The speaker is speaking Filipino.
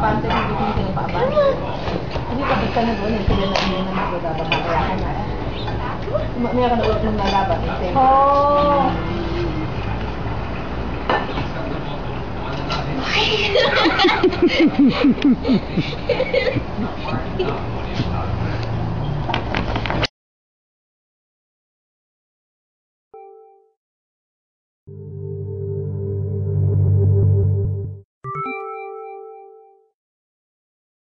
kampante, hindi ko yung paabante. Hindi kapag ka na doon, sila na hindi na magdadabang kaya na. May ka na ulit ng lalaban. Oh.